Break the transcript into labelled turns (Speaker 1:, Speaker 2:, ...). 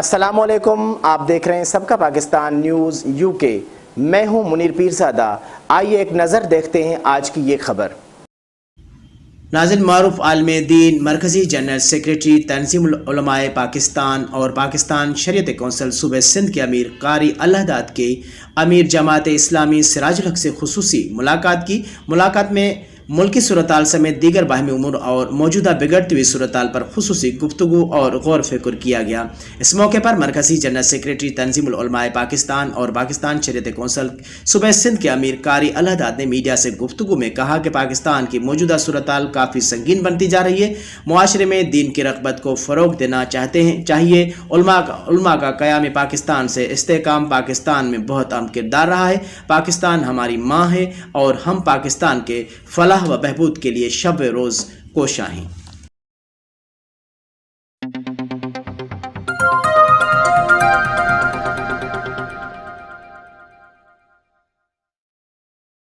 Speaker 1: السلام علیکم، آپ دیکھ رہے ہیں سب کا پاکستان نیوز یو کے۔ میں ہوں منیر پیرزادہ۔ آئیے ایک نظر دیکھتے ہیں آج کی یہ خبر۔
Speaker 2: ناظرین، معروف عالم دین، مرکزی جنرل سیکریٹری تنظیم العلماء پاکستان اور پاکستان شریعت کونسل صوبہ سندھ کے امیر قاری اللہ داد کے امیر جماعت اسلامی سراج الحق سے خصوصی ملاقات کی۔ ملاقات میں ملکی صورتحال سمیت دیگر باہمی امور اور موجودہ بگڑتی ہوئی صورتحال پر خصوصی گفتگو اور غور و فکر کیا گیا۔ اس موقع پر مرکزی جنرل سیکریٹری تنظیم العلماء پاکستان اور پاکستان شریعت کونسل صوبہ سندھ کے امیر قاری اللہ داد نے میڈیا سے گفتگو میں کہا کہ پاکستان کی موجودہ صورتحال کافی سنگین بنتی جا رہی ہے۔ معاشرے میں دین کی رغبت کو فروغ دینا چاہیے۔ علماء کا قیام پاکستان سے استحکام پاکستان میں بہت اہم کردار رہا ہے۔ پاکستان ہماری ماں ہے اور ہم پاکستان کے فلاح و بہبود کے لیے شب روز کوشاں ہیں۔